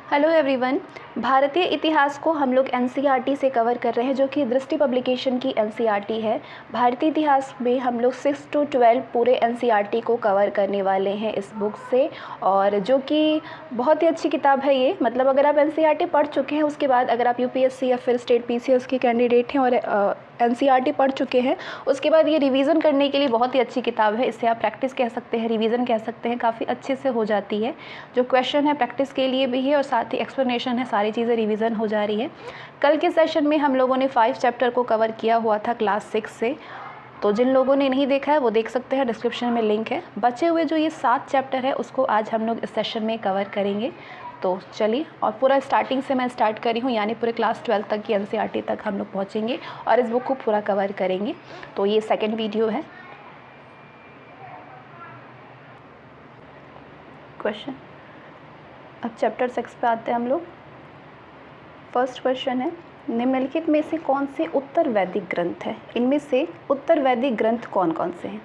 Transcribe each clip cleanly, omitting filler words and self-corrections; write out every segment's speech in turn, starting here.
Hello everyone. भारतीय इतिहास को हम लोग एनसीईआरटी से कवर कर रहे हैं, जो कि दृष्टि पब्लिकेशन की एनसीईआरटी है। भारतीय इतिहास में हम लोग 6 to 12 पूरे एनसीईआरटी को कवर करने वाले हैं इस बुक से, और जो कि बहुत ही अच्छी किताब है ये। मतलब अगर आप एनसीईआरटी पढ़ चुके हैं, उसके बाद अगर आप यूपीएससी या फिर स्टेट पीसीएस के कैंडिडेट हैं और एनसीईआरटी पढ़ चुके हैं, उसके बाद ये रिवीजन करने के लिए बहुत ही अच्छी किताब है। इससे आप प्रैक्टिस कह सकते हैं, रिवीजन कह सकते हैं, काफ़ी अच्छे से हो जाती है। जो क्वेश्चन है प्रैक्टिस के लिए भी है और साथ ही एक्सप्लेनेशन है, सारी चीज़ें रिवीजन हो जा रही है। कल के सेशन में हम लोगों ने 5 चैप्टर को कवर किया हुआ था क्लास 6 से, तो जिन लोगों ने नहीं देखा है वो देख सकते हैं, डिस्क्रिप्शन में लिंक है। बचे हुए जो ये 7 चैप्टर है उसको आज हम लोग इस सेशन में कवर करेंगे। तो चलिए, और पूरा स्टार्टिंग से मैं स्टार्ट करी हूँ, यानी पूरे क्लास 12 तक की एनसीईआरटी तक हम लोग पहुँचेंगे और इस बुक को पूरा कवर करेंगे। तो ये सेकेंड वीडियो है। क्वेश्चन, अब चैप्टर 6 पे आते हैं हम लोग। फर्स्ट क्वेश्चन है, निम्नलिखित में से कौन से उत्तर वैदिक ग्रंथ है? इनमें से उत्तर वैदिक ग्रंथ कौन कौन से हैं?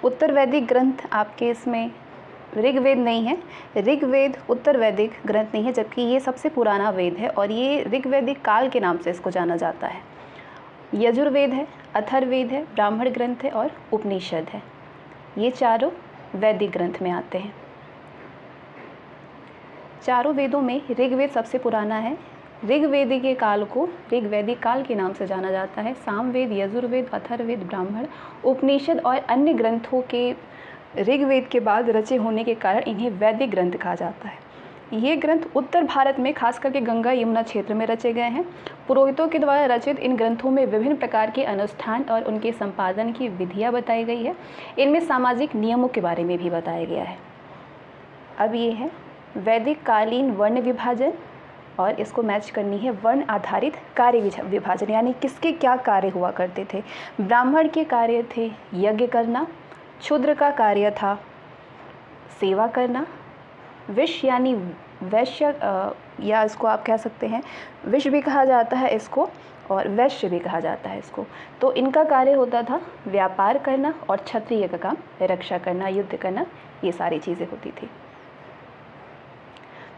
उत्तर वैदिक ग्रंथ आपके इसमें ऋग्वेद नहीं है। ऋग्वेद उत्तर वैदिक ग्रंथ नहीं है, जबकि ये सबसे पुराना वेद है और ये ऋग्वैदिक काल के नाम से इसको जाना जाता है। यजुर्वेद है, अथर्ववेद है, ब्राह्मण ग्रंथ है और उपनिषद है। ये चारों वैदिक ग्रंथ में आते हैं। चारों वेदों में ऋग्वेद सबसे पुराना है। ऋग्वेद के काल को ऋग्वैदिक काल के नाम से जाना जाता है। सामवेद, यजुर्वेद, अथर्ववेद, ब्राह्मण, उपनिषद और अन्य ग्रंथों के ऋग्वेद के बाद रचे होने के कारण इन्हें वैदिक ग्रंथ कहा जाता है। ये ग्रंथ उत्तर भारत में खास करके गंगा यमुना क्षेत्र में रचे गए हैं। पुरोहितों के द्वारा रचित इन ग्रंथों में विभिन्न प्रकार के अनुष्ठान और उनके संपादन की विधियाँ बताई गई है। इनमें सामाजिक नियमों के बारे में भी बताया गया है। अब ये है वैदिक कालीन वर्ण विभाजन, और इसको मैच करनी है वर्ण आधारित कार्य विभाजन, यानी किसके क्या कार्य हुआ करते थे। ब्राह्मण के कार्य थे यज्ञ करना, शूद्र का कार्य था सेवा करना, विश्य यानी वैश्य या इसको आप कह सकते हैं विश्व भी कहा जाता है इसको, और वैश्य भी कहा जाता है इसको। तो इनका कार्य होता था व्यापार करना, और क्षत्रिय का काम रक्षा करना, युद्ध करना, ये सारी चीज़ें होती थी।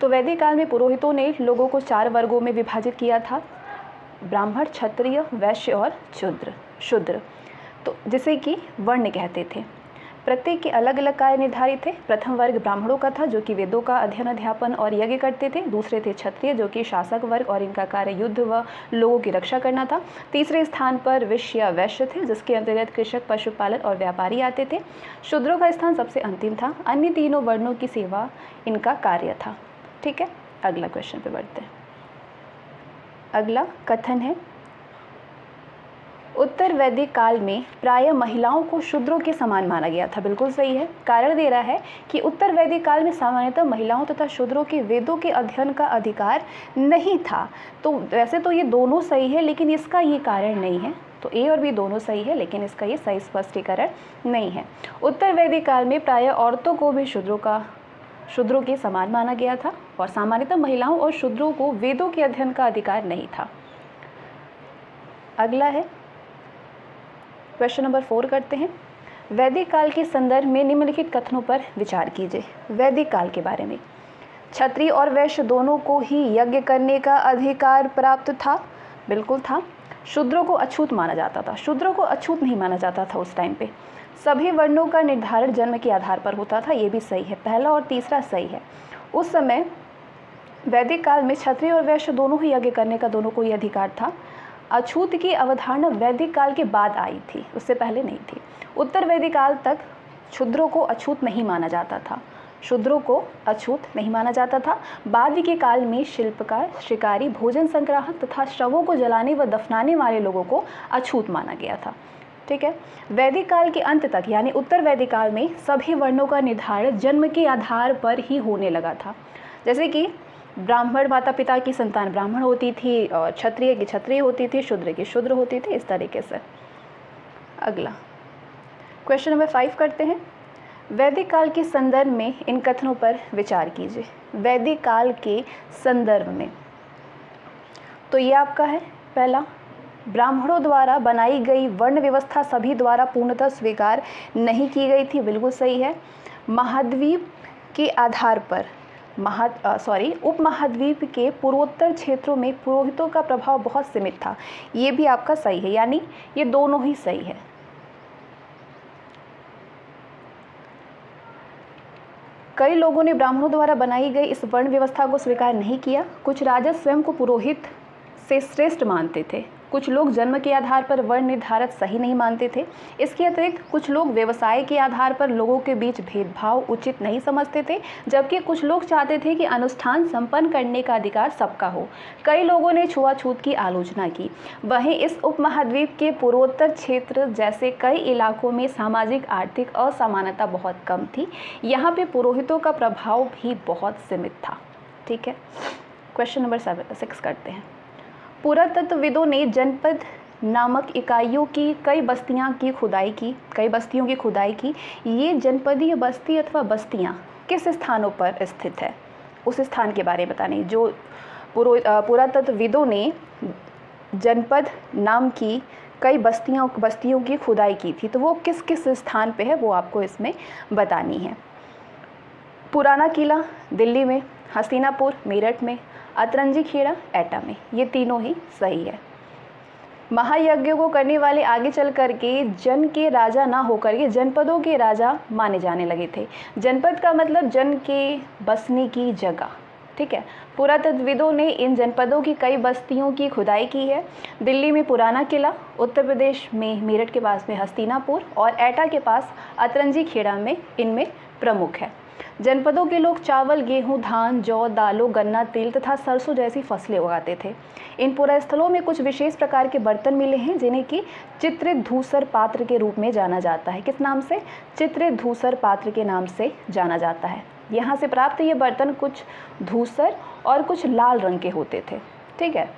तो वैदिक काल में पुरोहितों ने लोगों को 4 वर्गों में विभाजित किया था, ब्राह्मण, क्षत्रिय, वैश्य और शूद्र, तो जिसे कि वर्ण कहते थे। प्रत्येक के अलग अलग कार्य निर्धारित थे। प्रथम वर्ग ब्राह्मणों का था, जो कि वेदों का अध्ययन, अध्यापन और यज्ञ करते थे। दूसरे थे क्षत्रिय, जो कि शासक वर्ग, और इनका कार्य युद्ध व लोगों की रक्षा करना था। तीसरे स्थान पर विश्य या वैश्य थे, जिसके अंतर्गत कृषक, पशुपालक और व्यापारी आते थे। शूद्रों का स्थान सबसे अंतिम था। अन्य तीनों वर्णों की सेवा इनका कार्य था। ठीक है, अगला क्वेश्चन पे बढ़ते हैं। अगला कथन है, उत्तर वैदिक काल में प्रायः महिलाओं को शूद्रों के समान माना गया था। बिल्कुल सही है। कारण दे रहा है कि उत्तर वैदिक काल में सामान्यतः महिलाओं तथा शूद्रों के वेदों के अध्ययन का अधिकार नहीं था। तो वैसे तो ये दोनों सही है, लेकिन इसका ये कारण नहीं है। तो ए और बी दोनों सही है, लेकिन इसका ये सही स्पष्टीकरण नहीं है। उत्तर वैदिक काल में प्रायः औरतों को भी शूद्रों के समान माना गया था, और सामान्यतः महिलाओं और शूद्रों को वेदों के अध्ययन का अधिकार नहीं था। अगला है क्वेश्चन नंबर 4 करते हैं। वैदिक काल के संदर्भ में निम्नलिखित कथनों पर विचार कीजिए। वैदिक काल के बारे में, क्षत्रिय और वैश्य दोनों को ही यज्ञ करने का अधिकार प्राप्त था। बिल्कुल था। शूद्रों को अछूत माना जाता था। शूद्रों को अछूत नहीं माना जाता था उस टाइम पे। सभी वर्णों का निर्धारण जन्म के आधार पर होता था। ये भी सही है, पहला और तीसरा सही है। उस समय वैदिक काल में क्षत्रिय और वैश्य दोनों ही यज्ञ करने का दोनों को ही अधिकार था। अछूत की अवधारणा वैदिक काल के बाद आई थी, उससे पहले नहीं थी। उत्तर वैदिक काल तक शूद्रों को अछूत नहीं माना जाता था। शूद्रों को अछूत नहीं माना जाता था। बाद के काल में शिल्पकार, शिकारी, भोजन संग्राहक तथा शवों को जलाने व दफनाने वाले लोगों को अछूत माना गया था। ठीक है। वैदिक काल के अंत तक, यानी उत्तर वैदिक काल में सभी वर्णों का निर्धारण जन्म के आधार पर ही होने लगा था। जैसे कि ब्राह्मण माता पिता की संतान ब्राह्मण होती थी, और क्षत्रिय की क्षत्रिय होती थी, शूद्र की शूद्र होती थी, इस तरीके से। अगला क्वेश्चन नंबर 5 करते हैं। वैदिक काल के संदर्भ में इन कथनों पर विचार कीजिए। वैदिक काल के संदर्भ में, तो ये आपका है पहला, ब्राह्मणों द्वारा बनाई गई वर्ण व्यवस्था सभी द्वारा पूर्णतः स्वीकार नहीं की गई थी। बिल्कुल सही है। महाद्वीप के आधार पर उपमहाद्वीप के पूर्वोत्तर क्षेत्रों में पुरोहितों का प्रभाव बहुत सीमित था। ये भी आपका सही है, यानी ये दोनों ही सही है। कई लोगों ने ब्राह्मणों द्वारा बनाई गई इस वर्ण व्यवस्था को स्वीकार नहीं किया। कुछ राजा स्वयं को पुरोहित से श्रेष्ठ मानते थे। कुछ लोग जन्म के आधार पर वर्ण निर्धारण सही नहीं मानते थे। इसके अतिरिक्त कुछ लोग व्यवसाय के आधार पर लोगों के बीच भेदभाव उचित नहीं समझते थे, जबकि कुछ लोग चाहते थे कि अनुष्ठान संपन्न करने का अधिकार सबका हो। कई लोगों ने छुआछूत की आलोचना की। वहीं इस उपमहाद्वीप के पूर्वोत्तर क्षेत्र जैसे कई इलाकों में सामाजिक आर्थिक असमानता बहुत कम थी। यहाँ पे पुरोहितों का प्रभाव भी बहुत सीमित था। ठीक है, क्वेश्चन नंबर 6 करते हैं। पुरातत्वविदों ने जनपद नामक इकाइयों की कई बस्तियों की खुदाई की। ये जनपदीय बस्ती अथवा बस्तियां किस स्थानों पर स्थित है, उस स्थान के बारे में बताने। जो पुरातत्वविदों ने जनपद नाम की कई बस्तियों की खुदाई की थी, तो वो किस किस स्थान पे है वो आपको इसमें बतानी है। पुराना किला दिल्ली में, हस्तिनापुर मेरठ में, अतरंजी खेड़ा एटा में। ये तीनों ही सही है। महायज्ञ को करने वाले आगे चल करके जन के राजा ना होकर के जनपदों के राजा माने जाने लगे थे। जनपद का मतलब जन के बसने की जगह। ठीक है, पुरातत्वविदों ने इन जनपदों की कई बस्तियों की खुदाई की है। दिल्ली में पुराना किला, उत्तर प्रदेश में मेरठ के पास में हस्तिनापुर और एटा के पास अतरंजी खेड़ा में इनमें प्रमुख है। जनपदों के लोग चावल, गेहूं, धान, जौ, दालों, गन्ना, तिल तथा सरसों जैसी फसलें उगाते थे। इन पुरास्थलों में कुछ विशेष प्रकार के बर्तन मिले हैं जिन्हें कि चित्रित धूसर पात्र के रूप में जाना जाता है। किस नाम से? चित्रित धूसर पात्र के नाम से जाना जाता है। यहाँ से प्राप्त ये बर्तन कुछ धूसर और कुछ लाल रंग के होते थे। ठीक है,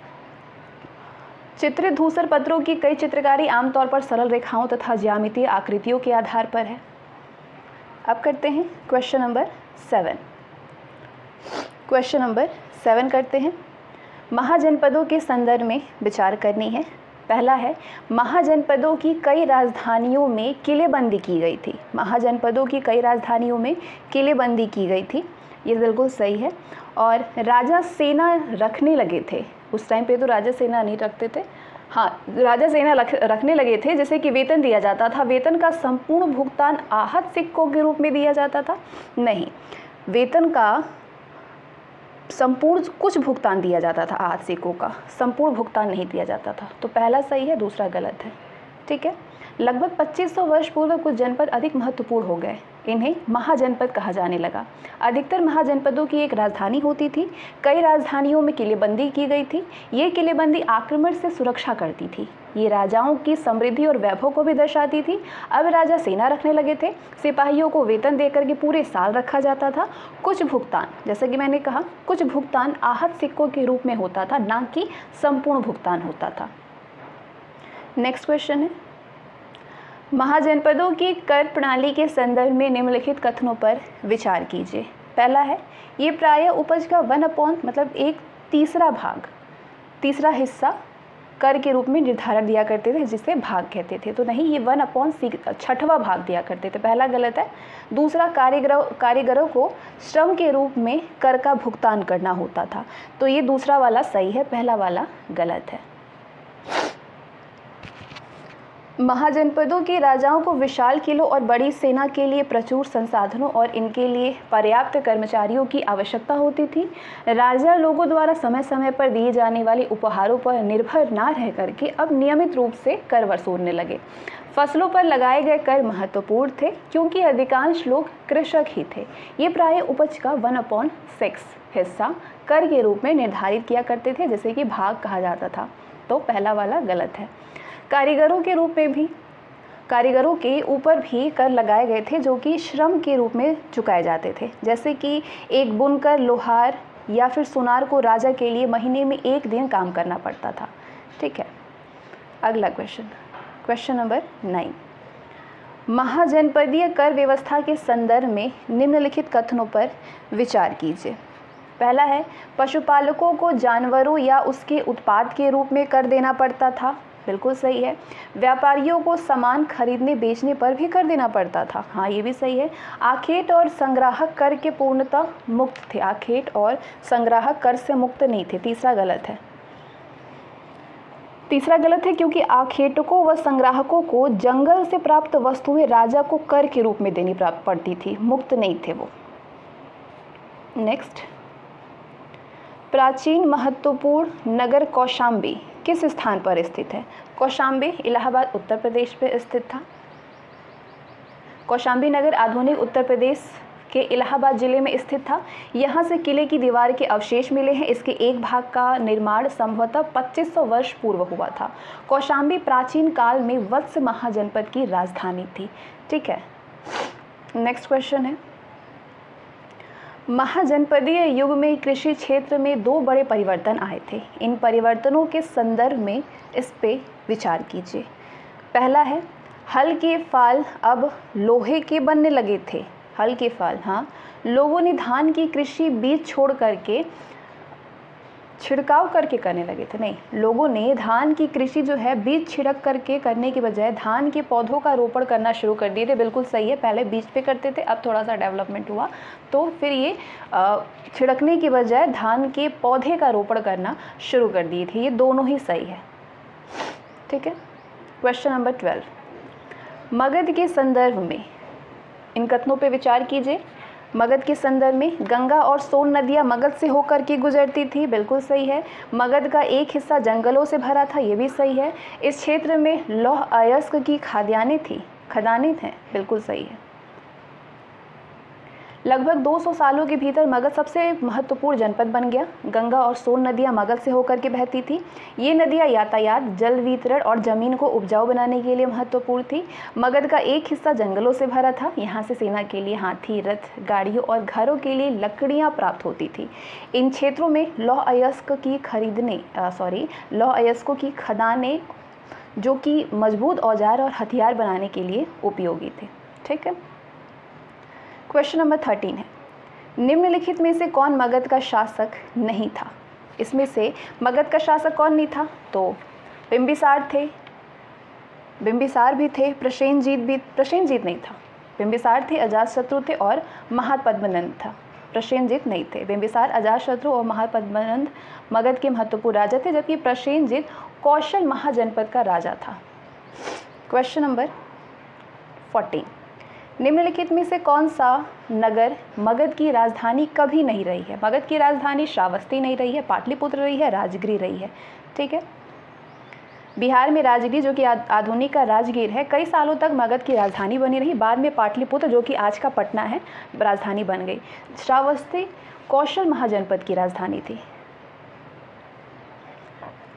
चित्रित धूसर पत्रों की कई चित्रकारी आमतौर पर सरल रेखाओं तथा ज्यामितीय आकृतियों के आधार पर है। अब करते हैं क्वेश्चन नंबर 7। क्वेश्चन नंबर 7 करते हैं। महाजनपदों के संदर्भ में विचार करनी है। पहला है, महाजनपदों की कई राजधानियों में किलेबंदी की गई थी। महाजनपदों की कई राजधानियों में किलेबंदी की गई थी। ये बिल्कुल सही है। और राजा सेना रखने लगे थे। उस टाइम पे तो राजा सेना नहीं रखते थे। हाँ, राजा सेना रखने लगे थे, जैसे कि वेतन दिया जाता था। वेतन का संपूर्ण भुगतान आहत सिक्कों के रूप में दिया जाता था? नहीं, वेतन का संपूर्ण कुछ भुगतान दिया जाता था। आहत सिक्कों का संपूर्ण भुगतान नहीं दिया जाता था। तो पहला सही है, दूसरा गलत है। ठीक है, लगभग 2500 वर्ष पूर्व कुछ जनपद अधिक महत्वपूर्ण हो गए। इन्हें महाजनपद कहा जाने लगा। अधिकतर महाजनपदों की एक राजधानी होती थी। कई राजधानियों में किलेबंदी की गई थी। ये किलेबंदी आक्रमण से सुरक्षा करती थी। ये राजाओं की समृद्धि और वैभव को भी दर्शाती थी। अब राजा सेना रखने लगे थे। सिपाहियों को वेतन देकर के पूरे साल रखा जाता था। कुछ भुगतान, जैसे कि मैंने कहा, कुछ भुगतान आहत सिक्कों के रूप में होता था, ना कि संपूर्ण भुगतान होता था। नेक्स्ट क्वेश्चन है, महाजनपदों की कर प्रणाली के संदर्भ में निम्नलिखित कथनों पर विचार कीजिए। पहला है, ये प्रायः उपज का 1/, मतलब एक तीसरा हिस्सा कर के रूप में निर्धारण दिया करते थे, जिसे भाग कहते थे। तो नहीं, ये 1/6 भाग दिया करते थे। पहला गलत है। दूसरा, कारीगरों को श्रम के रूप में कर का भुगतान करना होता था। तो ये दूसरा वाला सही है, पहला वाला गलत है। महाजनपदों के राजाओं को विशाल किलों और बड़ी सेना के लिए प्रचुर संसाधनों और इनके लिए पर्याप्त कर्मचारियों की आवश्यकता होती थी। राजा लोगों द्वारा समय समय पर दिए जाने वाले उपहारों पर निर्भर ना रह करके अब नियमित रूप से कर वसूलने लगे। फसलों पर लगाए गए कर महत्वपूर्ण थे, क्योंकि अधिकांश लोग कृषक ही थे। ये प्रायः उपज का 1/6 हिस्सा कर के रूप में निर्धारित किया करते थे, जिसे कि भाग कहा जाता था। तो पहला वाला गलत है। कारीगरों के ऊपर भी कर लगाए गए थे, जो कि श्रम के रूप में चुकाए जाते थे। जैसे कि एक बुनकर, लोहार या फिर सुनार को राजा के लिए महीने में 1 दिन काम करना पड़ता था। ठीक है, अगला क्वेश्चन नंबर 9। महाजनपदीय कर व्यवस्था के संदर्भ में निम्नलिखित कथनों पर विचार कीजिए। पहला है, पशुपालकों को जानवरों या उसके उत्पाद के रूप में कर देना पड़ता था। बिल्कुल सही है। व्यापारियों को सामान खरीदने बेचने पर भी कर देना पड़ता था, हाँ ये भी सही है। आखेट और संग्राहक कर के पूर्णतः मुक्त थे, आखेट और संग्राहक कर से मुक्त नहीं थे, तीसरा गलत है। तीसरा गलत है क्योंकि आखेटकों व संग्राहकों को जंगल से प्राप्त वस्तुएं राजा को कर के रूप में देनी पड़ती थी, मुक्त नहीं थे वो। नेक्स्ट, प्राचीन महत्वपूर्ण नगर कौशाम्बी किस स्थान पर स्थित है? कौशाम्बी इलाहाबाद उत्तर प्रदेश में स्थित था। कौशाम्बी नगर आधुनिक उत्तर प्रदेश के इलाहाबाद जिले में स्थित था। यहाँ से किले की दीवार के अवशेष मिले हैं। इसके एक भाग का निर्माण संभवतः 2500 वर्ष पूर्व हुआ था। कौशाम्बी प्राचीन काल में वत्स महाजनपद की राजधानी थी। ठीक है, नेक्स्ट क्वेश्चन है, महाजनपदीय युग में कृषि क्षेत्र में 2 बड़े परिवर्तन आए थे। इन परिवर्तनों के संदर्भ में इस पे विचार कीजिए। पहला है, हल के फाल अब लोहे के बनने लगे थे। हल के फाल, हाँ, लोगों ने धान की कृषि बीज छोड़ करके छिड़काव करके करने लगे थे। नहीं, लोगों ने धान की कृषि जो है बीज छिड़क करके करने के बजाय धान के पौधों का रोपण करना शुरू कर दिए थे। बिल्कुल सही है, पहले बीज पे करते थे, अब थोड़ा सा डेवलपमेंट हुआ तो फिर ये छिड़कने के बजाय धान के पौधे का रोपण करना शुरू कर दिए थे। ये दोनों ही सही है। ठीक है, क्वेश्चन नंबर 12, मगध के संदर्भ में इन कथनों पे विचार कीजिए। मगध के संदर्भ में गंगा और सोन नदियाँ मगध से होकर के गुजरती थी, बिल्कुल सही है। मगध का एक हिस्सा जंगलों से भरा था, ये भी सही है। इस क्षेत्र में लौह अयस्क की खदानें हैं, बिल्कुल सही है। लगभग 200 सालों के भीतर मगध सबसे महत्वपूर्ण जनपद बन गया। गंगा और सोन नदियां मगध से होकर के बहती थी। ये नदियां यातायात, जल वितरण और जमीन को उपजाऊ बनाने के लिए महत्वपूर्ण थी। मगध का एक हिस्सा जंगलों से भरा था। यहाँ से सेना के लिए हाथी, रथ, गाड़ियों और घरों के लिए लकड़ियाँ प्राप्त होती थी। इन क्षेत्रों में लौह अयस्कों की खदानें जो कि मजबूत औजार और हथियार बनाने के लिए उपयोगी थे। ठीक है, क्वेश्चन नंबर 13 है, निम्नलिखित में से कौन मगध का शासक नहीं था? इसमें से मगध का शासक कौन नहीं था? तो बिंबिसार थे, बिंबिसार भी थे, प्रसेनजीत नहीं था। बिंबिसार थे, अजातशत्रु थे और महापद्मनंद था। प्रसेनजीत नहीं थे। बिंबिसार, अजातशत्रु और महापद्मनंद मगध के महत्वपूर्ण राजा थे, जबकि प्रसेनजीत कौशल महाजनपद का राजा था। क्वेश्चन नंबर 14, निम्नलिखित में से कौन सा नगर मगध की राजधानी कभी नहीं रही है? मगध की राजधानी श्रावस्ती नहीं रही है, पाटलिपुत्र रही है, राजगिरी रही है। ठीक है, बिहार में राजगिरी जो कि आधुनिक का राजगीर है, कई सालों तक मगध की राजधानी बनी रही। बाद में पाटलिपुत्र जो कि आज का पटना है राजधानी बन गई। श्रावस्ती कौशल महाजनपद की राजधानी थी।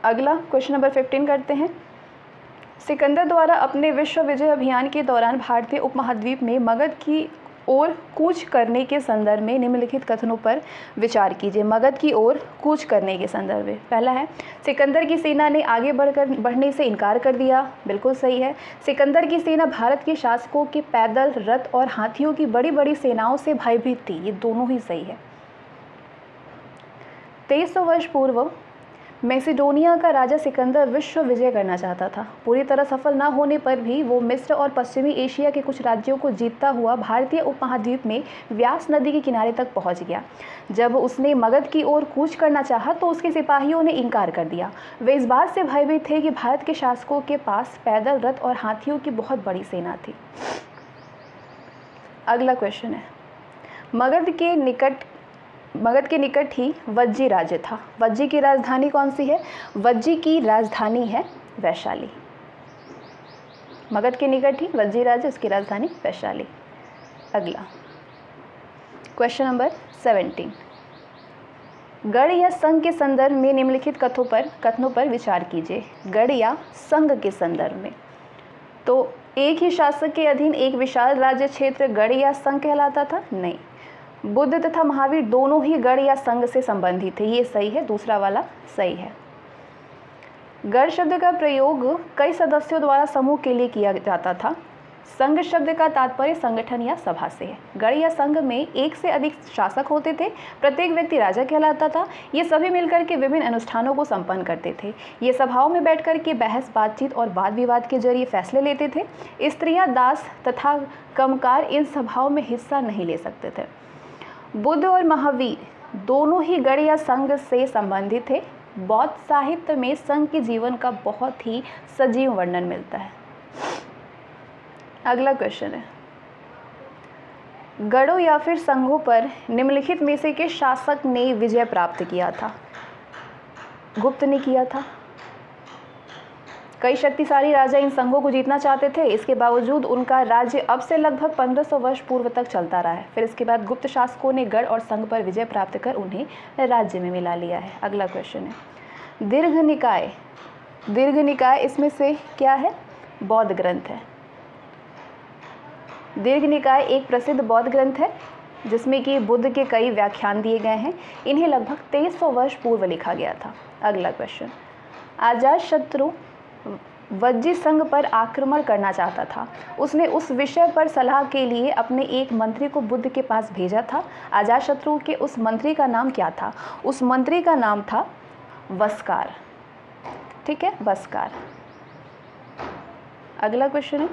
अगला क्वेश्चन नंबर 15 करते हैं। सिकंदर द्वारा अपने विश्व विजय अभियान के दौरान भारतीय उपमहाद्वीप में मगध की ओर कूच करने के संदर्भ में निम्नलिखित कथनों पर विचार कीजिए। मगध की ओर कूच करने के संदर्भ में पहला है, सिकंदर की सेना ने आगे बढ़ने से इनकार कर दिया, बिल्कुल सही है। सिकंदर की सेना भारत के शासकों के पैदल, रथ और हाथियों की बड़ी बड़ी सेनाओं से भयभीत थी, ये दोनों ही सही है। 2300 वर्ष पूर्व मैसिडोनिया का राजा सिकंदर विश्व विजय करना चाहता था। पूरी तरह सफल न होने पर भी वो मिस्र और पश्चिमी एशिया के कुछ राज्यों को जीतता हुआ भारतीय उपमहाद्वीप में व्यास नदी के किनारे तक पहुंच गया। जब उसने मगध की ओर कूच करना चाहा तो उसके सिपाहियों ने इनकार कर दिया। वे इस बात से भयभीत थे कि भारत के शासकों के पास पैदल, रथ और हाथियों की बहुत बड़ी सेना थी। अगला क्वेश्चन है, मगध के निकट ही वज्जी राज्य था। वज्जी की राजधानी कौन सी है? वज्जी की राजधानी है वैशाली। मगध के निकट ही वज्जी राज्य, उसकी राजधानी वैशाली। अगला क्वेश्चन नंबर 17, गढ़ या संघ के संदर्भ में निम्नलिखित कथनों पर विचार कीजिए। गढ़ या संघ के संदर्भ में, तो एक ही शासक के अधीन एक विशाल राज्य क्षेत्र गढ़ या संघ कहलाता था? नहीं, बुद्ध तथा महावीर दोनों ही गढ़ या संघ से संबंधित थे, ये सही है, दूसरा वाला सही है। गढ़ शब्द का प्रयोग कई सदस्यों द्वारा समूह के लिए किया जाता था। संघ शब्द का तात्पर्य संगठन या सभा से है। गण या संघ में एक से अधिक शासक होते थे, प्रत्येक व्यक्ति राजा कहलाता था। ये सभी मिलकर के विभिन्न अनुष्ठानों को संपन्न करते थे। ये सभाओं में बैठकर के बहस बातचीत और वाद विवाद के जरिए फैसले लेते थे। स्त्रियां, दास तथा कमकार इन सभाओं में हिस्सा नहीं ले सकते थे। बुद्ध और महावीर दोनों ही गण या संघ से संबंधित थे। बौद्ध साहित्य में संघ के जीवन का बहुत ही सजीव वर्णन मिलता है। अगला क्वेश्चन है, गणों या फिर संघों पर निम्नलिखित में से किस शासक ने विजय प्राप्त किया था? गुप्त ने किया था। कई शक्तिशाली राजा इन संघों को जीतना चाहते थे, इसके बावजूद उनका राज्य अब से लगभग 1500 वर्ष पूर्व तक चलता रहा है। फिर इसके बाद गुप्त शासकों ने गढ़ और संघ पर विजय प्राप्त कर उन्हें राज्य में मिला लिया है। अगला क्वेश्चन है, दीर्घ निकाय। दीर्घ निकाय इसमें से क्या है? बौद्ध ग्रंथ है। दीर्घ निकाय एक प्रसिद्ध बौद्ध ग्रंथ है जिसमें कि बुद्ध के कई व्याख्यान दिए गए हैं। इन्हें लगभग 2300 वर्ष पूर्व लिखा गया था। अगला क्वेश्चन, अजातशत्रु वज्जी संघ पर आक्रमण करना चाहता था। उसने उस विषय पर सलाह के लिए अपने एक मंत्री को बुद्ध के पास भेजा था। अजातशत्रु के उस मंत्री का नाम क्या था? उस मंत्री का नाम था वस्कार। ठीक है, वस्कार। अगला क्वेश्चन है,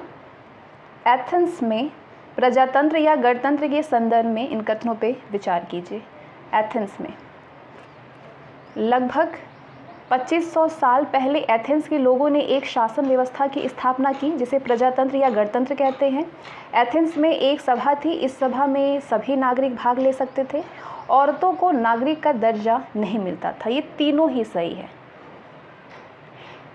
एथेंस में प्रजातंत्र या गणतंत्र के संदर्भ में इन कथनों पे विचार कीजिए। एथेंस में लगभग 2500 साल पहले एथेंस के लोगों ने एक शासन व्यवस्था की स्थापना की जिसे प्रजातंत्र या गणतंत्र कहते हैं। एथेंस में एक सभा थी। इस सभा में सभी नागरिक भाग ले सकते थे। औरतों को नागरिक का दर्जा नहीं मिलता था। ये तीनों ही सही है।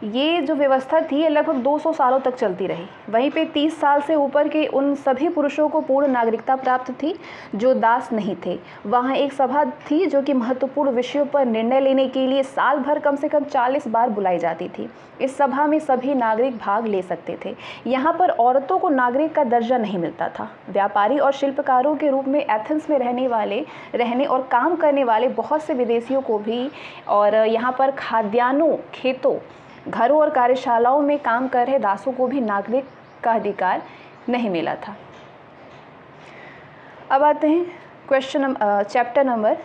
ये जो व्यवस्था थी ये लगभग 200 सालों तक चलती रही। वहीं पे 30 साल से ऊपर के उन सभी पुरुषों को पूर्ण नागरिकता प्राप्त थी जो दास नहीं थे। वहाँ एक सभा थी जो कि महत्वपूर्ण विषयों पर निर्णय लेने के लिए साल भर कम से कम 40 बार बुलाई जाती थी। इस सभा में सभी नागरिक भाग ले सकते थे। यहाँ पर औरतों को नागरिक का दर्जा नहीं मिलता था। व्यापारी और शिल्पकारों के रूप में एथेंस में रहने और काम करने वाले बहुत से विदेशियों को भी और यहाँ पर खाद्यान्नों, खेतों, घरों और कार्यशालाओं में काम कर रहे दासों को भी नागरिक का अधिकार नहीं मिला था। अब आते हैं चैप्टर नंबर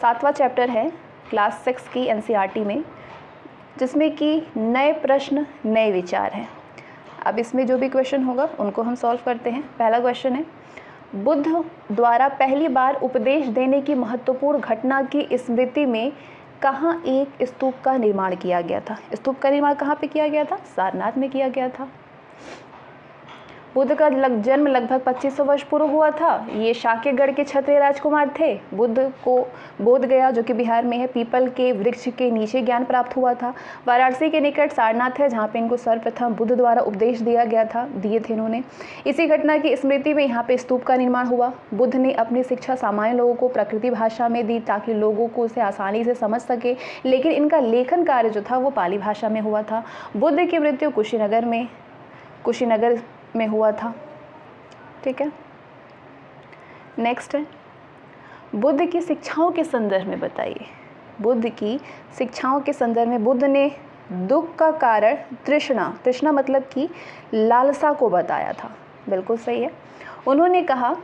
7वां चैप्टर है क्लास 6 की एनसीईआरटी में, जिसमें कि नए प्रश्न नए विचार हैं। अब इसमें जो भी क्वेश्चन होगा उनको हम सॉल्व करते हैं। पहला क्वेश्चन है, बुद्ध द्वारा पहली बार उपदेश देने की महत्वपूर्ण घटना की स्मृति में कहाँ एक स्तूप का निर्माण किया गया था? स्तूप का निर्माण कहाँ पे किया गया था? सारनाथ में किया गया था। बुद्ध का जन्म लगभग 2500 वर्ष पूर्व हुआ था। ये शाक्यगढ़ के क्षत्रिय राजकुमार थे। बुद्ध को बोध गया जो कि बिहार में है, पीपल के वृक्ष के नीचे ज्ञान प्राप्त हुआ था। वाराणसी के निकट सारनाथ है जहाँ पे इनको सर्वप्रथम बुद्ध द्वारा उपदेश दिए थे इन्होंने। इसी घटना की स्मृति में यहाँ पे स्तूप का निर्माण हुआ। बुद्ध ने अपनी शिक्षा सामान्य लोगों को प्राकृतिक भाषा में दी ताकि लोगों को उसे आसानी से समझ सके, लेकिन इनका लेखन कार्य जो था वो पाली भाषा में हुआ था। बुद्ध की मृत्यु कुशीनगर में हुआ था। ठीक है, नेक्स्ट है, बुद्ध की शिक्षाओं के संदर्भ में बताइए। बुद्ध की शिक्षाओं के संदर्भ में बुद्ध ने दुख का कारण तृष्णा मतलब कि लालसा को बताया था। बिल्कुल सही है। उन्होंने कहा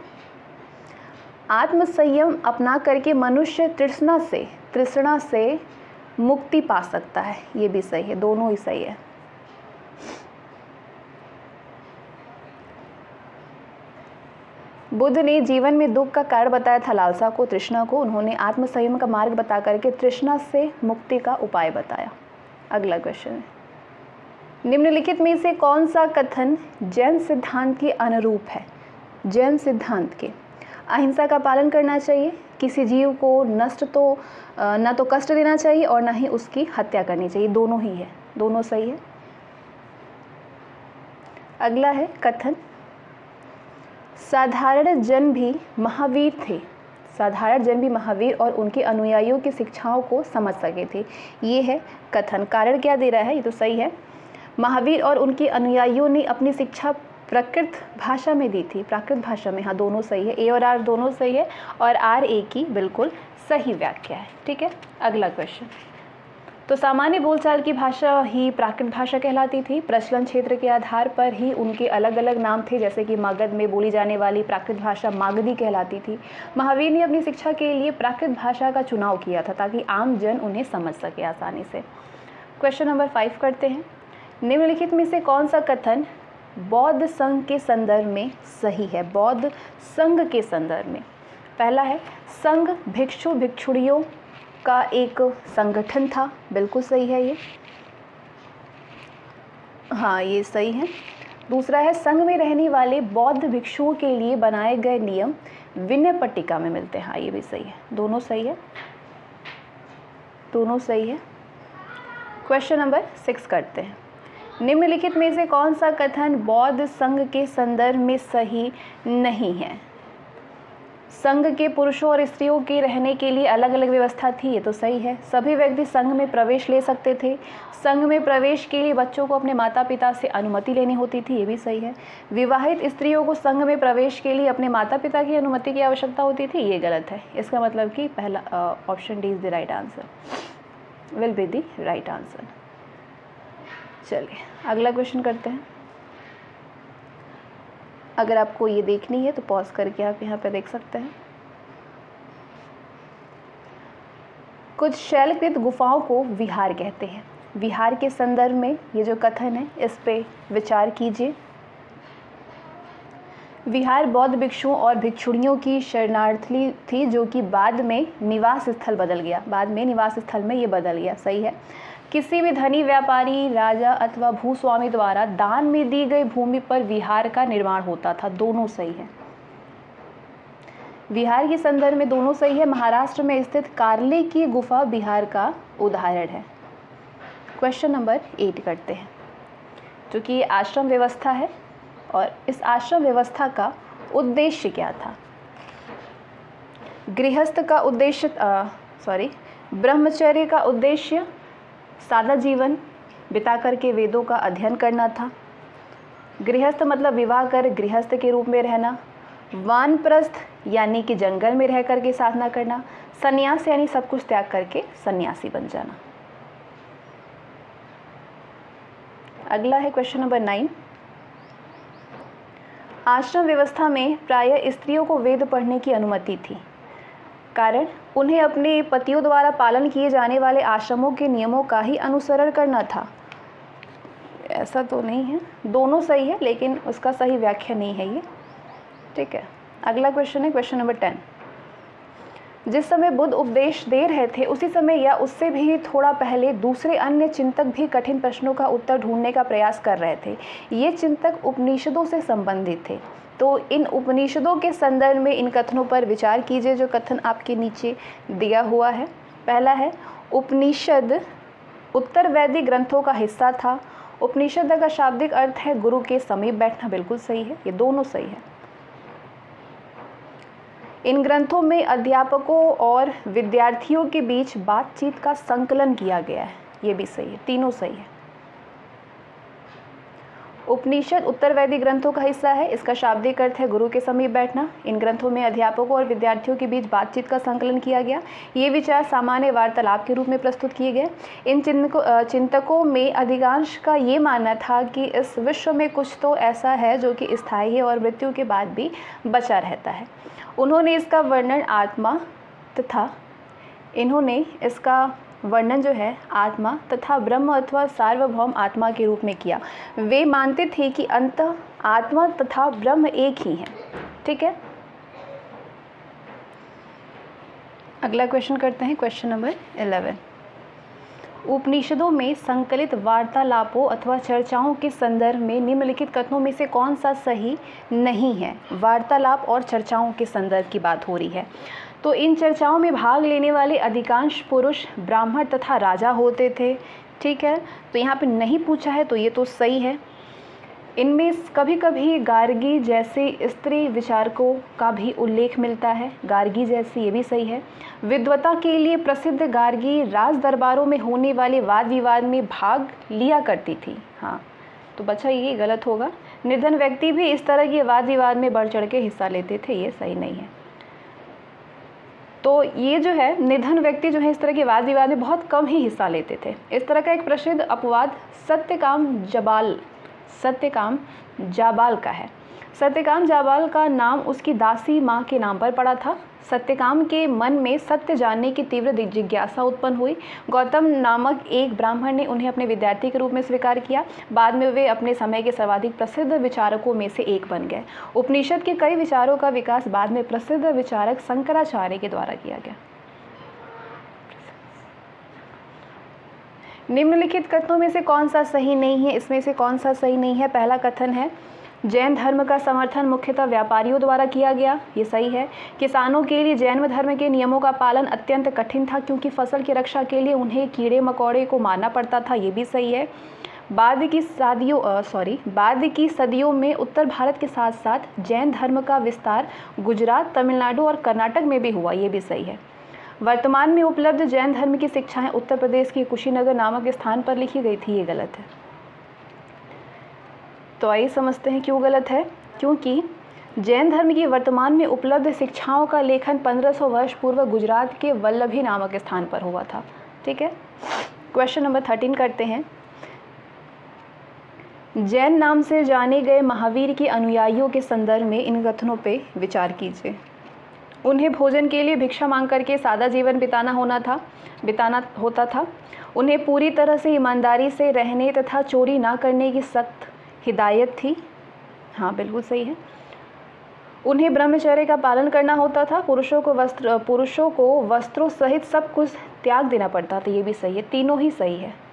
आत्मसंयम अपना करके मनुष्य तृष्णा से मुक्ति पा सकता है। ये भी सही है, दोनों ही सही है। बुद्ध ने जीवन में दुख का कारण बताया था लालसा को, तृष्णा को। उन्होंने आत्मसंयम का मार्ग बता करके तृष्णा से मुक्ति का उपाय बताया। अगला क्वेश्चन है, निम्नलिखित में से कौन सा कथन जैन सिद्धांत के अनुरूप है? जैन सिद्धांत के अहिंसा का पालन करना चाहिए, किसी जीव को न तो कष्ट देना चाहिए और न ही उसकी हत्या करनी चाहिए। दोनों ही है, दोनों सही है। अगला है कथन साधारण जन भी महावीर थे। साधारण जन भी महावीर और उनके अनुयायियों की शिक्षाओं को समझ सके थे। ये है कथन। कारण क्या दे रहा है? ये तो सही है। महावीर और उनके अनुयायियों ने अपनी शिक्षा प्राकृत भाषा में दी थी। प्राकृत भाषा में, हाँ दोनों सही है। ए और आर दोनों सही है और आर ए की बिल्कुल सही व्याख्या है। ठीक है, अगला क्वेश्चन, तो सामान्य बोलचाल की भाषा ही प्राकृत भाषा कहलाती थी। प्रचलन क्षेत्र के आधार पर ही उनके अलग अलग नाम थे, जैसे कि मगध में बोली जाने वाली प्राकृत भाषा मागधी कहलाती थी। महावीर ने अपनी शिक्षा के लिए प्राकृत भाषा का चुनाव किया था ताकि आम जन उन्हें समझ सके आसानी से। क्वेश्चन नंबर 5 करते हैं। निम्नलिखित में से कौन सा कथन बौद्ध संघ के संदर्भ में सही है? बौद्ध संघ के संदर्भ में पहला है, संघ भिक्षु भिक्षुणियों का एक संगठन था। बिल्कुल सही है ये, हाँ ये सही है। दूसरा है, संघ में रहने वाले बौद्ध भिक्षुओं के लिए बनाए गए नियम विनय पट्टिका में मिलते हैं। हाँ ये भी सही है, दोनों सही है, दोनों सही है। क्वेश्चन नंबर 6 करते हैं। निम्नलिखित में से कौन सा कथन बौद्ध संघ के संदर्भ में सही नहीं है? संघ के पुरुषों और स्त्रियों के रहने के लिए अलग अलग व्यवस्था थी, ये तो सही है। सभी व्यक्ति संघ में प्रवेश ले सकते थे। संघ में प्रवेश के लिए बच्चों को अपने माता पिता से अनुमति लेनी होती थी, ये भी सही है। विवाहित स्त्रियों को संघ में प्रवेश के लिए अपने माता पिता की अनुमति की आवश्यकता होती थी, ये गलत है। इसका मतलब कि पहला option D is the right answer, will be the right answer. चलिए अगला क्वेश्चन करते हैं। अगर आपको ये देखनी है तो पॉज करके आप यहाँ पे देख सकते हैं। कुछ शैलकृत गुफाओं को विहार कहते हैं। विहार के संदर्भ में ये जो कथन है इस पे विचार कीजिए। विहार बौद्ध भिक्षुओं और भिक्षुणियों की शरणार्थी थी जो कि बाद में निवास स्थल बदल गया, बाद में निवास स्थल में ये बदल गया, सही है। किसी भी धनी व्यापारी, राजा अथवा भूस्वामी द्वारा दान में दी गई भूमि पर विहार का निर्माण होता था, दोनों सही है। विहार के संदर्भ में दोनों सही है। महाराष्ट्र में स्थित कार्ले की गुफा बिहार का उदाहरण है। क्वेश्चन नंबर 8 करते हैं, जो कि आश्रम व्यवस्था है और इस आश्रम व्यवस्था का उद्देश्य क्या था? गृहस्थ का उद्देश्य ब्रह्मचर्य का उद्देश्य सादा जीवन बिता करके वेदों का अध्ययन करना था। गृहस्थ मतलब विवाह कर गृहस्थ के रूप में रहना। वानप्रस्थ यानी कि जंगल में रह करके साधना करना। सन्यास यानी सब कुछ त्याग करके सन्यासी बन जाना। अगला है क्वेश्चन नंबर 9। आश्रम व्यवस्था में प्रायः स्त्रियों को वेद पढ़ने की अनुमति थी, कारण उन्हें अपने पतियों द्वारा पालन किए जाने वाले आश्रमों के नियमों का ही अनुसरण करना था। ऐसा तो नहीं है, दोनों सही है लेकिन उसका सही व्याख्या नहीं है ये, ठीक है। अगला क्वेश्चन है क्वेश्चन नंबर 10। जिस समय बुद्ध उपदेश दे रहे थे उसी समय या उससे भी थोड़ा पहले दूसरे अन्य चिंतक भी कठिन प्रश्नों का उत्तर ढूंढने का प्रयास कर रहे थे। ये चिंतक उपनिषदों से संबंधित थे। तो इन उपनिषदों के संदर्भ में इन कथनों पर विचार कीजिए जो कथन आपके नीचे दिया हुआ है। पहला है, उपनिषद उत्तर वैदिक ग्रंथों का हिस्सा था। उपनिषद का शाब्दिक अर्थ है गुरु के समीप बैठना, बिल्कुल सही है, ये दोनों सही है। इन ग्रंथों में अध्यापकों और विद्यार्थियों के बीच बातचीत का संकलन किया गया है, ये भी सही है, तीनों सही है। उपनिषद उत्तर वैदिक ग्रंथों का हिस्सा है, इसका शाब्दिक अर्थ है गुरु के समीप बैठना। इन ग्रंथों में अध्यापकों और विद्यार्थियों के बीच बातचीत का संकलन किया गया। ये विचार सामान्य वार्तालाप के रूप में प्रस्तुत किए गए। इन चिंतकों में अधिकांश का ये मानना था कि इस विश्व में कुछ तो ऐसा है जो कि स्थायी है और मृत्यु के बाद भी बचा रहता है। उन्होंने इसका वर्णन जो है आत्मा तथा ब्रह्म अथवा सार्वभौम आत्मा के रूप में किया। वे मानते थे कि अंततः आत्मा तथा ब्रह्म एक ही हैं, ठीक है। अगला क्वेश्चन करते हैं क्वेश्चन नंबर 11। उपनिषदों में संकलित वार्तालापों अथवा चर्चाओं के संदर्भ में निम्नलिखित कथनों में से कौन सा सही नहीं है? वार्तालाप और चर्चाओं के संदर्भ की बात हो रही है। तो इन चर्चाओं में भाग लेने वाले अधिकांश पुरुष ब्राह्मण तथा राजा होते थे, ठीक है। तो यहाँ पे नहीं पूछा है तो ये तो सही है। इनमें कभी कभी गार्गी जैसे स्त्री विचारकों का भी उल्लेख मिलता है, गार्गी जैसी, ये भी सही है। विद्वता के लिए प्रसिद्ध गार्गी राज दरबारों में होने वाले वाद विवाद में भाग लिया करती थी। हाँ, तो बच्चा ये गलत होगा। निर्धन व्यक्ति भी इस तरह के वाद विवाद में बढ़ चढ़ के हिस्सा लेते थे, ये सही नहीं है। तो ये जो है निधन व्यक्ति जो है इस तरह के वाद विवाद में बहुत कम ही हिस्सा लेते थे। इस तरह का एक प्रसिद्ध अपवाद सत्यकाम जाबाल का है। सत्यकाम जाबाल का नाम उसकी दासी माँ के नाम पर पड़ा था। सत्यकाम के मन में सत्य जानने की तीव्र जिज्ञासा उत्पन्न हुई। गौतम नामक एक ब्राह्मण ने उन्हें अपने विद्यार्थी के रूप में स्वीकार किया। बाद में वे अपने समय के सर्वाधिक प्रसिद्ध विचारकों में से एक बन गए। उपनिषद के कई विचारों का विकास बाद में प्रसिद्ध विचारक शंकराचार्य के द्वारा किया गया। निम्नलिखित कथनों में से कौन सा सही नहीं है? इसमें से कौन सा सही नहीं है? पहला कथन है जैन धर्म का समर्थन मुख्यतः व्यापारियों द्वारा किया गया। ये सही है। किसानों के लिए जैन धर्म के नियमों का पालन अत्यंत कठिन था क्योंकि फसल की रक्षा के लिए उन्हें कीड़े मकोड़े को मारना पड़ता था। ये भी सही है। बाद की सदियों में उत्तर भारत के साथ साथ जैन धर्म का विस्तार गुजरात, तमिलनाडु और कर्नाटक में भी हुआ। ये भी सही है। वर्तमान में उपलब्ध जैन धर्म की शिक्षाएं उत्तर प्रदेश के कुशीनगर नामक स्थान पर लिखी गई थी। ये गलत है। तो आइए समझते हैं क्यों गलत है। क्योंकि जैन धर्म की वर्तमान में उपलब्ध शिक्षाओं का लेखन 1500 वर्ष पूर्व गुजरात के वल्लभी नामक स्थान पर हुआ था। ठीक है। क्वेश्चन नंबर 13 करते हैं। जैन नाम से जाने गए महावीर के अनुयायियों के संदर्भ में इन कथनों पे विचार कीजिए। उन्हें भोजन के लिए भिक्षा मांग करके सादा जीवन बिताना होता था। उन्हें पूरी तरह से ईमानदारी से रहने तथा चोरी ना करने की सख्त हिदायत थी। हाँ, बिल्कुल सही है। उन्हें ब्रह्मचर्य का पालन करना होता था। पुरुषों को वस्त्रों सहित सब कुछ त्याग देना पड़ता था। ये भी सही है। तीनों ही सही है।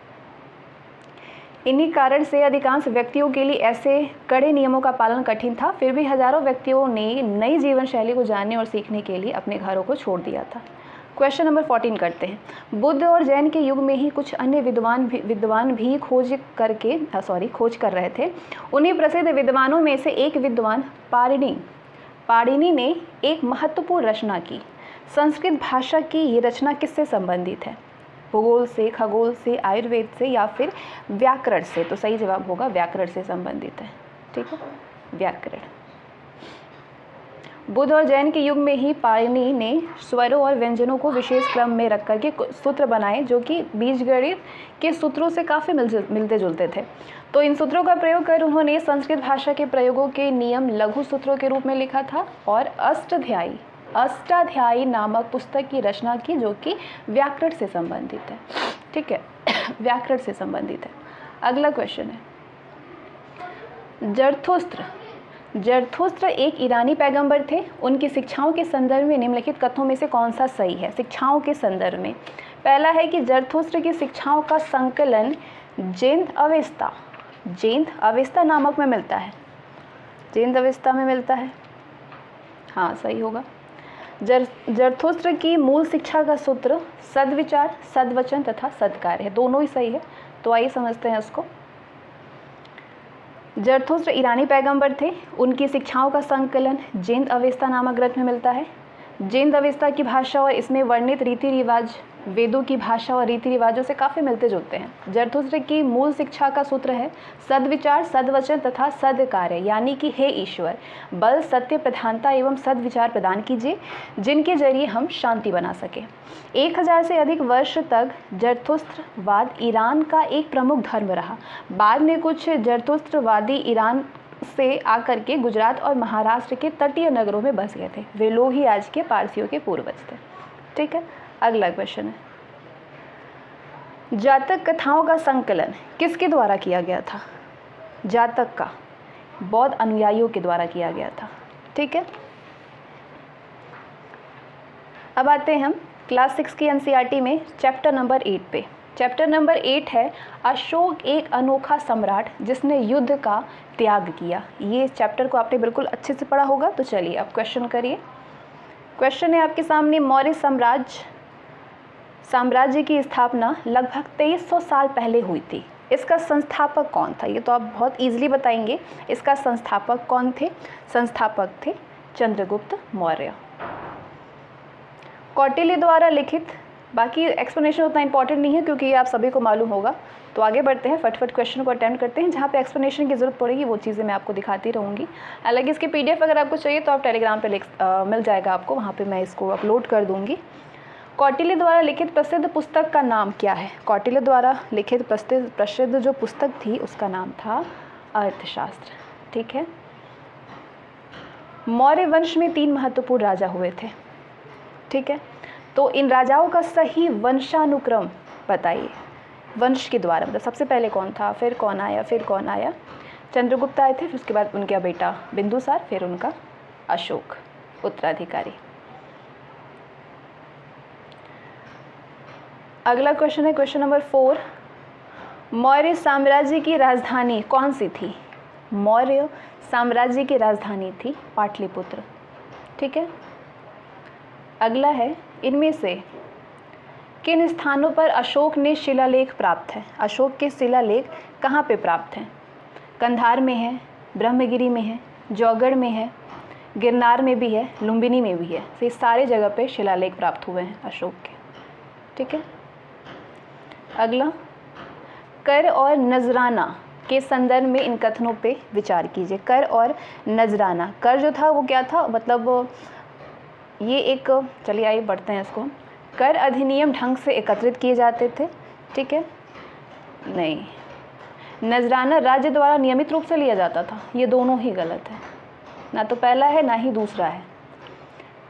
इन्हीं कारण से अधिकांश व्यक्तियों के लिए ऐसे कड़े नियमों का पालन कठिन था। फिर भी हजारों व्यक्तियों ने नई जीवन शैली को जानने और सीखने के लिए अपने घरों को छोड़ दिया था। क्वेश्चन नंबर 14 करते हैं। बुद्ध और जैन के युग में ही कुछ अन्य विद्वान भी खोज कर रहे थे। उन्हीं प्रसिद्ध विद्वानों में से एक विद्वान पाणिनि ने एक महत्वपूर्ण रचना की। संस्कृत भाषा की ये रचना किससे संबंधित है? भूगोल से, खगोल से, आयुर्वेद से या फिर व्याकरण से? तो सही जवाब होगा व्याकरण से संबंधित है। ठीक है, व्याकरण। बुद्ध और जैन के युग में ही पाणिनि ने स्वरों और व्यंजनों को विशेष क्रम में रख करके सूत्र बनाए जो कि बीजगणित के सूत्रों से काफ़ी मिलते जुलते थे। तो इन सूत्रों का प्रयोग कर उन्होंने संस्कृत भाषा के प्रयोगों के नियम लघु सूत्रों के रूप में लिखा था और अष्टाध्यायी नामक पुस्तक की रचना की जो कि व्याकरण से संबंधित है। ठीक है, व्याकरण से संबंधित है। अगला क्वेश्चन है, जरथुस्त्र एक ईरानी पैगंबर थे। उनकी शिक्षाओं के संदर्भ में निम्नलिखित कथनों में से कौन सा सही है? शिक्षाओं के संदर्भ में पहला है कि जरथुस्त्र की शिक्षाओं का संकलन जेंद अवेस्ता नामक में मिलता है। जेंद अवेस्ता में मिलता है। हाँ, सही होगा। जरथुस्त्र की मूल शिक्षा का सूत्र सद्विचार, सद्वचन तथा सद्कार्य है। दोनों ही सही है। तो आइए समझते हैं इसको। जरथुस्त्र ईरानी पैगंबर थे। उनकी शिक्षाओं का संकलन जेंद अवेस्ता नामक ग्रंथ में मिलता है। जेंद अवेस्ता की भाषा और इसमें वर्णित रीति रिवाज वेदों की भाषा और रीति रिवाजों से काफ़ी मिलते जुलते हैं। जरथुस्त्र की मूल शिक्षा का सूत्र है सद्विचार, सद्वचन तथा सद्कार्य, यानी कि हे ईश्वर, बल, सत्य, प्रधानता एवं सद्विचार प्रदान कीजिए जिनके जरिए हम शांति बना सकें। 1000 से अधिक वर्ष तक जरथुस्त्रवाद ईरान का एक प्रमुख धर्म रहा। बाद में कुछ जरथुस्त्रवादी ईरान से आकर के गुजरात और महाराष्ट्र के तटीय नगरों में बस गए थे। वे लोग ही आज के पारसियों के पूर्वज थे। ठीक है, अगला क्वेश्चन है, जातक कथाओं का संकलन किसके द्वारा किया गया था? जातक का बौद्ध अनुयायियों के द्वारा किया गया था। ठीक है, अब आते हैं हम क्लास 6 की एनसीईआरटी में चैप्टर नंबर 8 पे। चैप्टर नंबर 8 है अशोक एक अनोखा सम्राट जिसने युद्ध का त्याग किया। ये चैप्टर को आपने बिल्कुल अच्छे से पढ़ा होगा। तो चलिए अब क्वेश्चन करिए। क्वेश्चन है आपके सामने, मौर्य साम्राज्य की स्थापना लगभग 2300 साल पहले हुई थी। इसका संस्थापक कौन था? ये तो आप बहुत इजीली बताएंगे। इसका संस्थापक कौन थे? संस्थापक थे चंद्रगुप्त मौर्य। कौटिल्य द्वारा लिखित बाकी एक्सप्लेनेशन उतना इंपॉर्टेंट नहीं है क्योंकि ये आप सभी को मालूम होगा। तो आगे बढ़ते हैं, फटफट क्वेश्चन को अटेम्प्ट करते हैं। जहाँ पे एक्सप्लेनेशन की ज़रूरत पड़ेगी वो चीज़ें मैं आपको दिखाती रहूँगी। हालांकि इसकी PDF अगर आपको चाहिए तो आप टेलीग्राम पे मिल जाएगा आपको, वहाँ पे मैं इसको अपलोड कर दूँगी। कौटिल्य द्वारा लिखित प्रसिद्ध पुस्तक का नाम क्या है? कौटिल्य द्वारा लिखित प्रसिद्ध जो पुस्तक थी उसका नाम था अर्थशास्त्र। ठीक है। मौर्य वंश में 3 महत्वपूर्ण राजा हुए थे। ठीक है, तो इन राजाओं का सही वंशानुक्रम बताइए। वंश के द्वारा मतलब सबसे पहले कौन था, फिर कौन आया, फिर कौन आया? चंद्रगुप्त आए थे, फिर उसके बाद उनका बेटा बिंदुसार, फिर उनका अशोक उत्तराधिकारी। अगला क्वेश्चन है क्वेश्चन नंबर 4। मौर्य साम्राज्य की राजधानी कौन सी थी? मौर्य साम्राज्य की राजधानी थी पाटलिपुत्र। ठीक है। अगला है, इनमें से किन स्थानों पर अशोक ने शिलालेख प्राप्त है? अशोक के शिलालेख कहाँ पे प्राप्त हैं? कंधार में है, ब्रह्मगिरी में है, जौगढ़ में है, गिरनार में भी है, लुम्बिनी में भी है। तो ये सारे जगह पे शिलालेख प्राप्त हुए हैं अशोक के। ठीक है। अगला, कर और नजराना के संदर्भ में इन कथनों पे विचार कीजिए। कर और नजराना, कर जो था वो क्या था, मतलब ये एक, चलिए आइए बढ़ते हैं इसको। कर अधिनियम ढंग से एकत्रित किए जाते थे। ठीक है। नहीं, नजराना राज्य द्वारा नियमित रूप से लिया जाता था। ये दोनों ही गलत है, ना तो पहला है ना ही दूसरा है।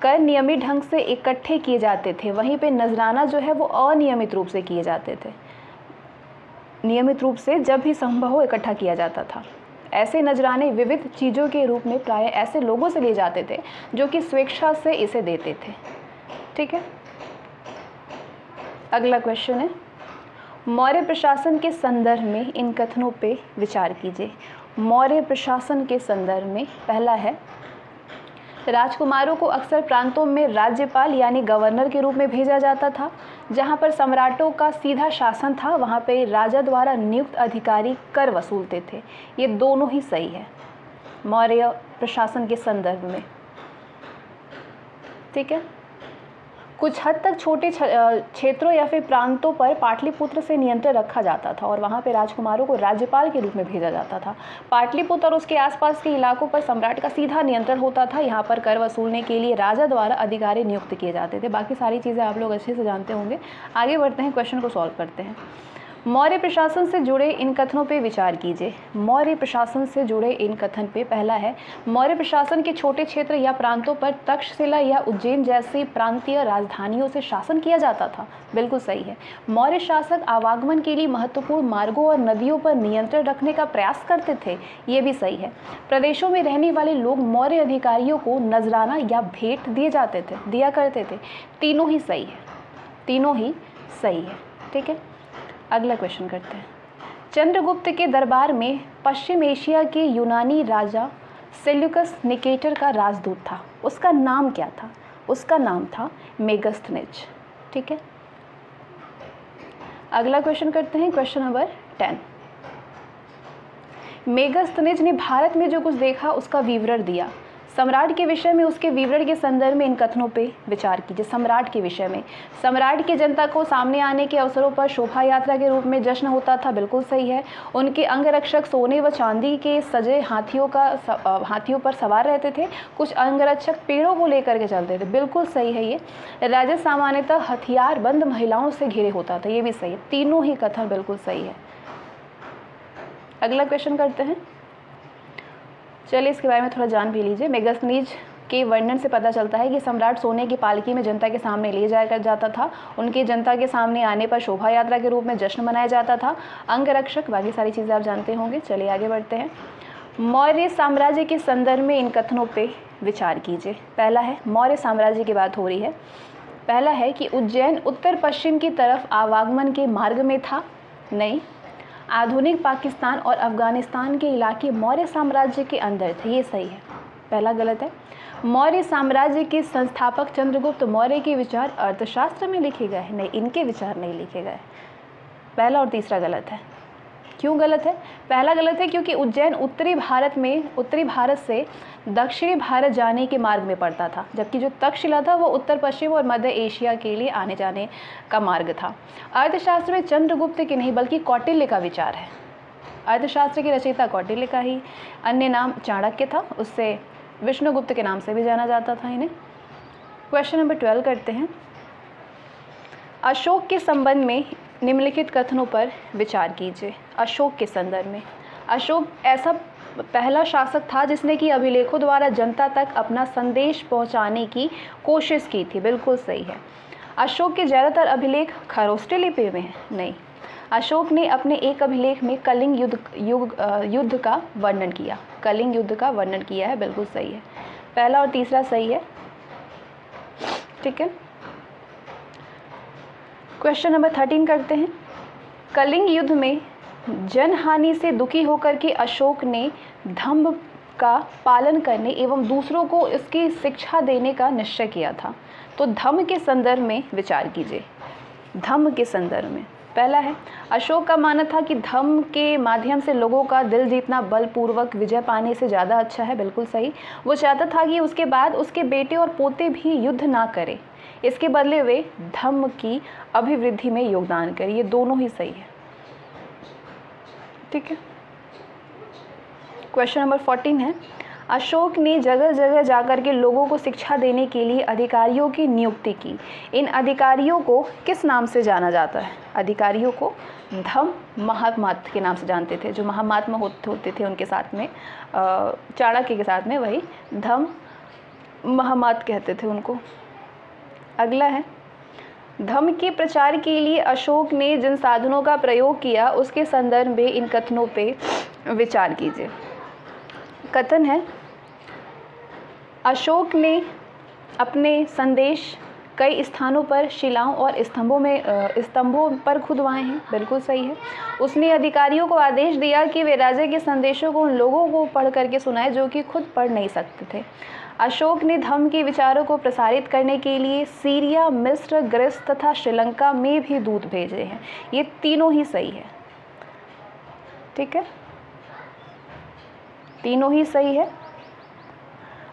कर नियमित ढंग से इकट्ठे किए जाते थे, वहीं पे नजराना जो है वो अनियमित रूप से किए जाते थे। नियमित रूप से जब भी संभव हो इकट्ठा किया जाता था। ऐसे नजराने विविध चीज़ों के रूप में प्राय ऐसे लोगों से लिए जाते थे जो कि स्वेच्छा से इसे देते थे। ठीक है। अगला क्वेश्चन है, मौर्य प्रशासन के संदर्भ में इन कथनों पे विचार कीजिए। मौर्य प्रशासन के संदर्भ में पहला है, राजकुमारों को अक्सर प्रांतों में राज्यपाल यानी गवर्नर के रूप में भेजा जाता था। जहां पर सम्राटों का सीधा शासन था वहां पे राजा द्वारा नियुक्त अधिकारी कर वसूलते थे। ये दोनों ही सही है मौर्य प्रशासन के संदर्भ में। ठीक है। कुछ हद तक छोटे क्षेत्रों या फिर प्रांतों पर पाटलिपुत्र से नियंत्रण रखा जाता था और वहाँ पे राजकुमारों को राज्यपाल के रूप में भेजा जाता था। पाटलिपुत्र और उसके आसपास के इलाकों पर सम्राट का सीधा नियंत्रण होता था। यहाँ पर कर वसूलने के लिए राजा द्वारा अधिकारी नियुक्त किए जाते थे। बाकी सारी चीज़ें आप लोग अच्छे से जानते होंगे। आगे बढ़ते हैं, क्वेश्चन को सॉल्व करते हैं। मौर्य प्रशासन से जुड़े इन कथनों पे विचार कीजिए। मौर्य प्रशासन से जुड़े इन कथन पे पहला है, मौर्य प्रशासन के छोटे क्षेत्र या प्रांतों पर तक्षशिला या उज्जैन जैसी प्रांतीय राजधानियों से शासन किया जाता था। बिल्कुल सही है। मौर्य शासक आवागमन के लिए महत्वपूर्ण मार्गों और नदियों पर नियंत्रण रखने का प्रयास करते थे। ये भी सही है। प्रदेशों में रहने वाले लोग मौर्य अधिकारियों को नजराना या भेंट दिया करते थे। तीनों ही सही है, तीनों ही सही है। ठीक है। अगला क्वेश्चन करते हैं। चंद्रगुप्त के दरबार में पश्चिम एशिया के यूनानी राजा सेल्यूकस निकेटर का राजदूत था। उसका नाम क्या था? उसका नाम था मेगस्थनीज। ठीक है। अगला क्वेश्चन करते हैं, क्वेश्चन नंबर 10। मेगस्थनीज ने भारत में जो कुछ देखा उसका विवरण दिया। सम्राट के विषय में उसके विवरण के संदर्भ में इन कथनों पे विचार कीजिए। सम्राट के विषय में, सम्राट की जनता को सामने आने के अवसरों पर शोभा यात्रा के रूप में जश्न होता था। बिल्कुल सही है। उनके अंगरक्षक सोने व चांदी के सजे हाथियों पर सवार रहते थे। कुछ अंगरक्षक पेड़ों को लेकर के चलते थे। बिल्कुल सही है ये। राज्य सामान्यतः हथियार बंद महिलाओं से घिरे होता था। ये भी सही है। तीनों ही कथन बिल्कुल सही है। अगला क्वेश्चन करते हैं। चलिए इसके बारे में थोड़ा जान भी लीजिए। मेगस्थनीज के वर्णन से पता चलता है कि सम्राट सोने की पालकी में जनता के सामने ले जाया जाता था। उनकी जनता के सामने आने पर शोभा यात्रा के रूप में जश्न मनाया जाता था। अंगरक्षक, बाकी सारी चीज़ें आप जानते होंगे। चलिए आगे बढ़ते हैं। मौर्य साम्राज्य के संदर्भ में इन कथनों पे विचार कीजिए। पहला है, मौर्य साम्राज्य की बात हो रही है। पहला है कि उज्जैन उत्तर पश्चिम की तरफ आवागमन के मार्ग में था। नहीं। आधुनिक पाकिस्तान और अफगानिस्तान के इलाके मौर्य साम्राज्य के अंदर थे। ये सही है। पहला गलत है। मौर्य साम्राज्य के संस्थापक चंद्रगुप्त मौर्य के विचार अर्थशास्त्र में लिखे गए हैं। नहीं, इनके विचार नहीं लिखे गए। पहला और तीसरा गलत है। क्यों गलत है? पहला गलत है क्योंकि उज्जैन उत्तरी भारत से दक्षिणी भारत जाने के मार्ग में पड़ता था, जबकि जो तक्षशिला था वो उत्तर पश्चिम और मध्य एशिया के लिए आने जाने का मार्ग था। अर्थशास्त्र में चंद्रगुप्त के नहीं बल्कि कौटिल्य का विचार है। अर्थशास्त्र के रचयिता कौटिल्य का ही अन्य नाम चाणक्य था, उससे विष्णुगुप्त के नाम से भी जाना जाता था इन्हें। क्वेश्चन नंबर 12 करते हैं। अशोक के संबंध में निम्नलिखित कथनों पर विचार कीजिए। अशोक के संदर्भ में, अशोक ऐसा पहला शासक था जिसने कि अभिलेखों द्वारा जनता तक अपना संदेश पहुंचाने की कोशिश की थी। बिल्कुल सही है। अशोक के ज़्यादातर अभिलेख खरोष्ट लिपि में हैं? नहीं। अशोक ने अपने एक अभिलेख में कलिंग युद्ध का वर्णन किया। कलिंग युद्ध का वर्णन किया है, बिल्कुल सही है। पहला और तीसरा सही है। ठीक है। क्वेश्चन नंबर 13 करते हैं। कलिंग युद्ध में जनहानि से दुखी होकर के अशोक ने धम्म का पालन करने एवं दूसरों को इसकी शिक्षा देने का निश्चय किया था। तो धम्म के संदर्भ में विचार कीजिए। धम्म के संदर्भ में पहला है, अशोक का मानना था कि धम्म के माध्यम से लोगों का दिल जीतना बलपूर्वक विजय पाने से ज़्यादा अच्छा है। बिल्कुल सही। वो चाहता था कि उसके बाद उसके बेटे और पोते भी युद्ध ना करें, इसके बदले वे धम्म की अभिवृद्धि में योगदान करें। ये दोनों ही सही है। ठीक है। क्वेश्चन नंबर 14 है। अशोक ने जगह जगह जाकर के लोगों को शिक्षा देने के लिए अधिकारियों की नियुक्ति की। इन अधिकारियों को किस नाम से जाना जाता है? अधिकारियों को धम्म महात्मा के नाम से जानते थे। जो महात्मा होते थे उनके साथ में, चाणक्य के साथ में, वही धम्म महात्मा कहते थे उनको। अगला है, धम्म के प्रचार के लिए अशोक ने जिन साधनों का प्रयोग किया उसके संदर्भ में इन कथनों पे विचार कीजिए। कथन है, अशोक ने अपने संदेश कई स्थानों पर शिलाओं और स्तंभों पर खुदवाए हैं। बिल्कुल सही है। उसने अधिकारियों को आदेश दिया कि वे राजा के संदेशों को उन लोगों को पढ़ करके सुनाए जो कि खुद पढ़ नहीं सकते थे। अशोक ने धम्म के विचारों को प्रसारित करने के लिए सीरिया, मिस्र, ग्रीस तथा श्रीलंका में भी दूत भेजे हैं। ये तीनों ही सही है। ठीक है, तीनों ही सही है।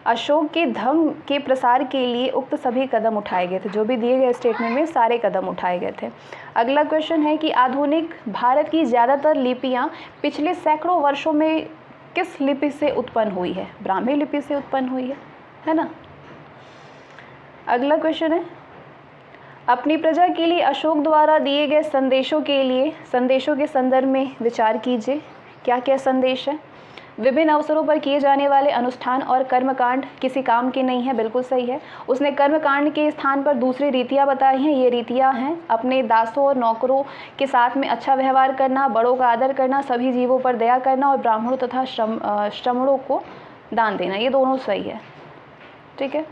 अशोक के धम्म के प्रसार के लिए उक्त सभी कदम उठाए गए थे। जो भी दिए गए स्टेटमेंट में सारे कदम उठाए गए थे। अगला क्वेश्चन है कि आधुनिक भारत की ज़्यादातर लिपियाँ पिछले सैकड़ों वर्षों में किस लिपि से उत्पन्न हुई है? ब्राह्मी लिपि से उत्पन्न हुई है ना। अगला क्वेश्चन है, अपनी प्रजा के लिए अशोक द्वारा दिए गए संदेशों के संदर्भ में विचार कीजिए। क्या क्या संदेश है? विभिन्न अवसरों पर किए जाने वाले अनुष्ठान और कर्मकांड किसी काम के नहीं है। बिल्कुल सही है। उसने कर्मकांड के स्थान पर दूसरी रीतियाँ बताई हैं। ये रीतियाँ हैं अपने दासों और नौकरों के साथ में अच्छा व्यवहार करना, बड़ों का आदर करना, सभी जीवों पर दया करना और ब्राह्मणों तथा श्रमणों को दान देना। ये दोनों सही है। ठीक है।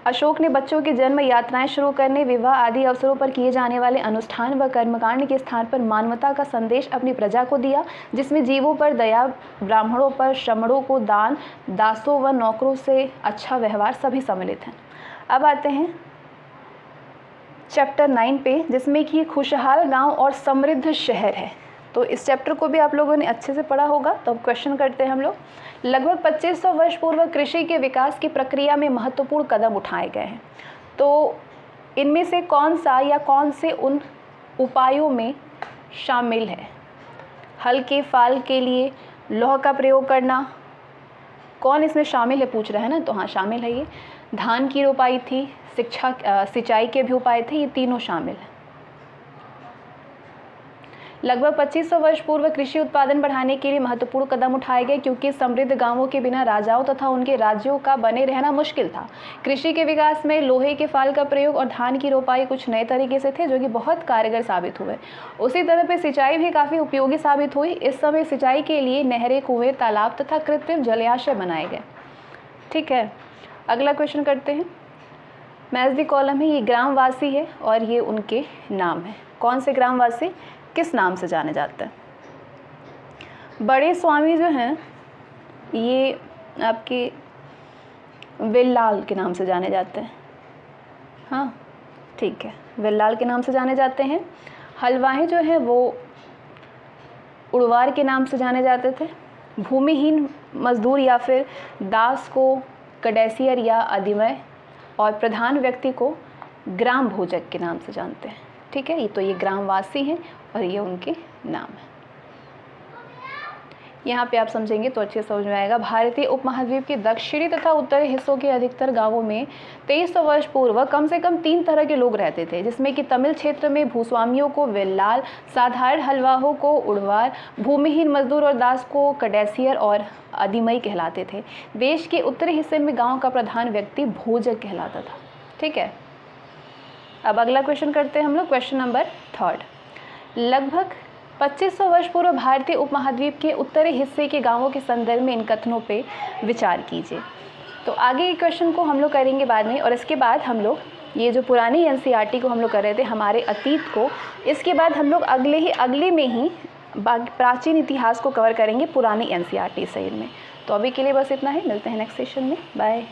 अशोक ने बच्चों के जन्म, यात्राएं शुरू करने, विवाह आदि अवसरों पर किए जाने वाले अनुष्ठान व कर्मकांड के स्थान पर मानवता का संदेश अपनी प्रजा को दिया, जिसमें जीवों पर दया, ब्राह्मणों पर, श्रमणों को दान, दासों व नौकरों से अच्छा व्यवहार सभी सम्मिलित हैं। अब आते हैं चैप्टर 9 पे, जिसमें कि खुशहाल गांव और समृद्ध शहर है। तो इस चैप्टर को भी आप लोगों ने अच्छे से पढ़ा होगा। तो अब क्वेश्चन करते हैं हम लोग। लगभग 2500 वर्ष पूर्व कृषि के विकास की प्रक्रिया में महत्वपूर्ण कदम उठाए गए हैं। तो इनमें से कौन सा या कौन से उन उपायों में शामिल है? हल के फाल के लिए लौह का प्रयोग करना, कौन इसमें शामिल है पूछ रहा है ना। तो हाँ, शामिल है ये। धान की रोपाई थी, सिंचाई के भी उपाय थे, ये तीनों शामिल है। लगभग 2500 वर्ष पूर्व कृषि उत्पादन बढ़ाने के लिए महत्वपूर्ण कदम उठाए गए, क्योंकि समृद्ध गांवों के बिना राजाओं तथा उनके राज्यों का बने रहना मुश्किल था। कृषि के विकास में लोहे के फाल का प्रयोग और धान की रोपाई कुछ नए तरीके से थे जो कि बहुत कारगर साबित हुए। उसी तरह पे सिंचाई भी काफ़ी उपयोगी साबित हुई। इस समय सिंचाई के लिए नहरें, कुएँ, तालाब तथा कृत्रिम जलाशय बनाए गए। ठीक है। अगला क्वेश्चन करते हैं। मैच द कॉलम है, ये ग्रामवासी है और ये उनके नाम है। कौन से ग्रामवासी किस नाम से जाने जाते हैं? बड़े स्वामी जो हैं ये आपके वेल्लाल के नाम से जाने जाते हैं। हाँ ठीक है, वेल्लाल के नाम से जाने जाते हैं। हलवाई जो है वो उड़वार के नाम से जाने जाते थे। भूमिहीन मजदूर या फिर दास को कडेसियर या अधिमय, और प्रधान व्यक्ति को ग्राम भोजक के नाम से जानते हैं। ठीक है, ये ग्रामवासी हैं और ये उनके नाम है। यहाँ पे आप समझेंगे तो अच्छे समझ में आएगा। भारतीय उपमहाद्वीप के दक्षिणी तथा उत्तरी हिस्सों के अधिकतर गांवों में 2300 वर्ष पूर्व कम से कम 3 तरह के लोग रहते थे, जिसमें कि तमिल क्षेत्र में भूस्वामियों को वेल्लाल, साधारण हलवाहों को उड़वार, भूमिहीन मजदूर और दास को कडेसियर और अधिमई कहलाते थे। देश के उत्तरी हिस्से में गाँव का प्रधान व्यक्ति भोजक कहलाता था। ठीक है, अब अगला क्वेश्चन करते हैं हम लोग, क्वेश्चन नंबर 3। लगभग 2500 वर्ष पूर्व भारतीय उपमहाद्वीप के उत्तरी हिस्से के गांवों के संदर्भ में इन कथनों पे विचार कीजिए। तो आगे के क्वेश्चन को हम लोग करेंगे बाद में, और इसके बाद हम लोग ये जो पुरानी एनसीईआरटी को हम लोग कर रहे थे, हमारे अतीत को, इसके बाद हम लोग अगले में ही प्राचीन इतिहास को कवर करेंगे पुरानी एनसीईआरटी शैली में। तो अभी के लिए बस इतना ही, मिलते हैं नेक्स्ट सेशन में, बाय।